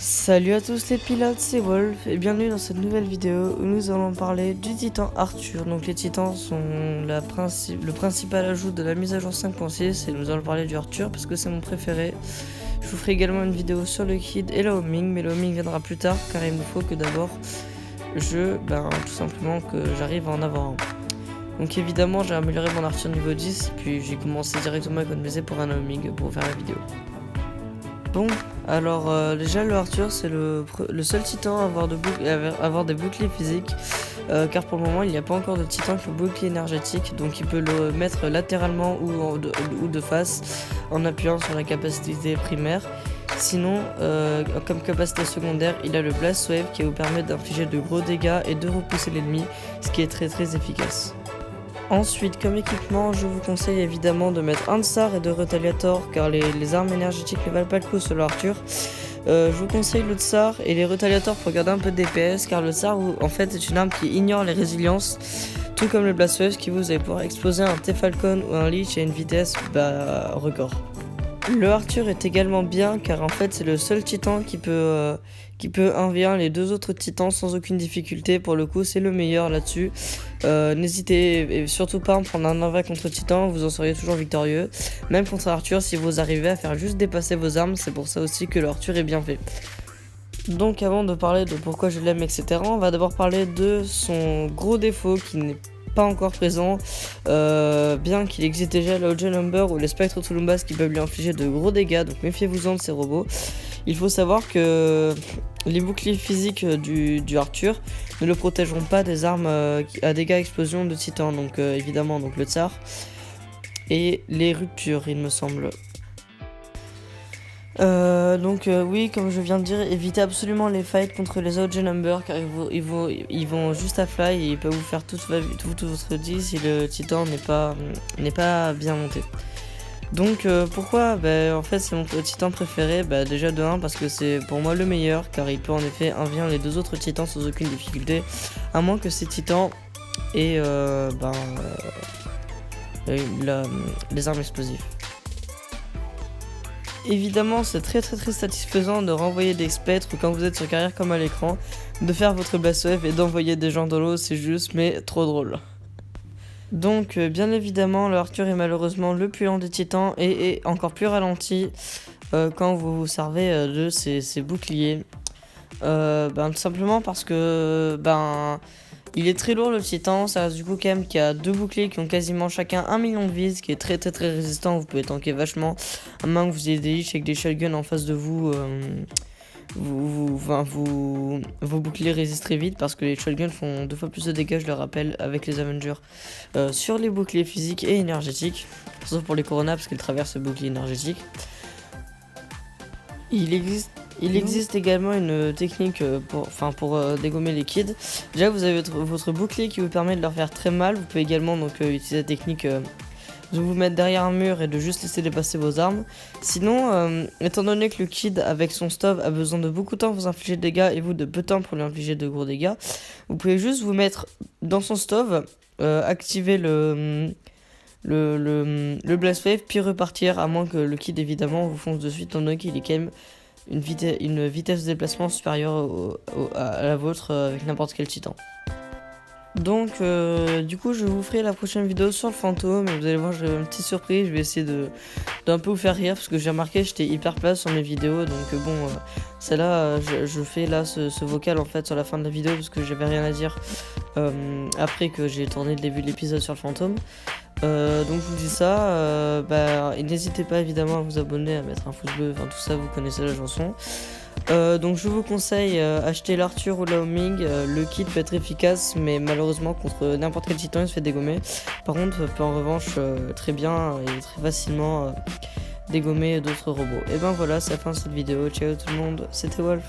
Salut à tous les pilotes, c'est Wolf et bienvenue dans cette nouvelle vidéo où nous allons parler du titan Arthur. Donc les titans sont le principal ajout de la mise à jour 5.6 et nous allons parler du Arthur parce que c'est mon préféré. Je vous ferai également une vidéo sur le Kid et la homing, mais le homing viendra plus tard car il me faut que d'abord tout simplement que j'arrive à en avoir un. Donc évidemment j'ai amélioré mon Arthur niveau 10 et puis j'ai commencé directement à économiser pour un homing pour faire la vidéo. Bon, alors déjà le Arthur c'est le seul titan à avoir des boucliers physiques car pour le moment il n'y a pas encore de titan avec le bouclier énergétique, donc il peut le mettre latéralement ou de face en appuyant sur la capacité primaire. Sinon, comme capacité secondaire, il a le Blast Wave qui vous permet d'infliger de gros dégâts et de repousser l'ennemi, ce qui est très efficace. Ensuite, comme équipement, je vous conseille évidemment de mettre un Tsar et deux Retaliator car les armes énergétiques ne valent pas le coup sur le Arthur. Je vous conseille le Tsar et les Retaliators pour garder un peu de DPS car le Tsar en fait est une arme qui ignore les résiliences, tout comme le Blast Wave qui vous allez pouvoir exploser un T-Falcon ou un Lich à une vitesse record. Le Arthur est également bien car en fait c'est le seul titan qui peut 1v1 les deux autres titans sans aucune difficulté. Pour le coup c'est le meilleur là-dessus. N'hésitez surtout pas à en prendre un 1v contre titan, vous en seriez toujours victorieux. Même contre Arthur si vous arrivez à faire juste dépasser vos armes, c'est pour ça aussi que le Arthur est bien fait. Donc avant de parler de pourquoi je l'aime etc, on va d'abord parler de son gros défaut qui n'est pas encore présent, bien qu'il existe déjà le Ojo Number ou les Spectre Tulumbas qui peuvent lui infliger de gros dégâts, donc méfiez-vous-en de ces robots. Il faut savoir que les boucliers physiques du Arthur ne le protégeront pas des armes à dégâts explosion de titan, donc évidemment donc le Tsar et les ruptures il me semble. Oui, comme je viens de dire, évitez absolument les fights contre les OG Number car ils vont juste à fly et ils peuvent vous faire toute votre 10 si le titan n'est pas bien monté. Donc pourquoi en fait c'est mon titan préféré, déjà de 1 parce que c'est pour moi le meilleur car il peut en effet 1v1 les deux autres titans sans aucune difficulté, à moins que ces titans aient les armes explosives. Évidemment c'est très satisfaisant de renvoyer des spectres quand vous êtes sur carrière comme à l'écran, de faire votre Blast Wave et d'envoyer des gens dans l'eau, c'est juste mais trop drôle. Donc bien évidemment le Arthur est malheureusement le plus lent des titans et est encore plus ralenti quand vous vous servez de ses boucliers. Tout simplement parce que il est très lourd le titan, ça reste du coup quand même qu'il y a deux boucliers qui ont quasiment chacun 1 million de vies, qui est très résistant, vous pouvez tanker vachement, à moins que vous ayez des Lich avec des shotguns en face de vous, vos boucliers résistent très vite parce que les shotguns font 2 fois plus de dégâts, je le rappelle, avec les Avengers, sur les boucliers physiques et énergétiques, sauf pour les Corona parce qu'ils traversent le bouclier énergétique. Il existe également une technique pour dégommer les kids. Déjà vous avez votre bouclier qui vous permet de leur faire très mal. Vous pouvez également utiliser la technique de vous mettre derrière un mur et de juste laisser dépasser vos armes. Sinon, étant donné que le kid avec son stove a besoin de beaucoup de temps pour vous infliger de dégâts et vous de peu de temps pour lui infliger de gros dégâts, vous pouvez juste vous mettre dans son stove, activer le Blast Wave puis repartir, à moins que le kid évidemment vous fonce de suite, étant donné qu'il est quand même une vitesse de déplacement supérieure à la vôtre avec n'importe quel titan. Donc du coup je vous ferai la prochaine vidéo sur le fantôme et vous allez voir, j'ai une petite surprise, je vais essayer d'un peu vous faire rire parce que j'ai remarqué que j'étais hyper plat sur mes vidéos, donc celle-là je fais là ce vocal en fait sur la fin de la vidéo parce que j'avais rien à dire après que j'ai tourné le début de l'épisode sur le fantôme. Donc je vous dis ça, et n'hésitez pas évidemment à vous abonner, à mettre un pouce bleu, tout ça vous connaissez la chanson. Donc je vous conseille acheter l'Arthur ou la homing, le kit peut être efficace mais malheureusement contre n'importe quel titan il se fait dégommer. Par contre peut en revanche très bien et très facilement dégommer d'autres robots. Et voilà, c'est la fin de cette vidéo, ciao tout le monde, c'était Wolf.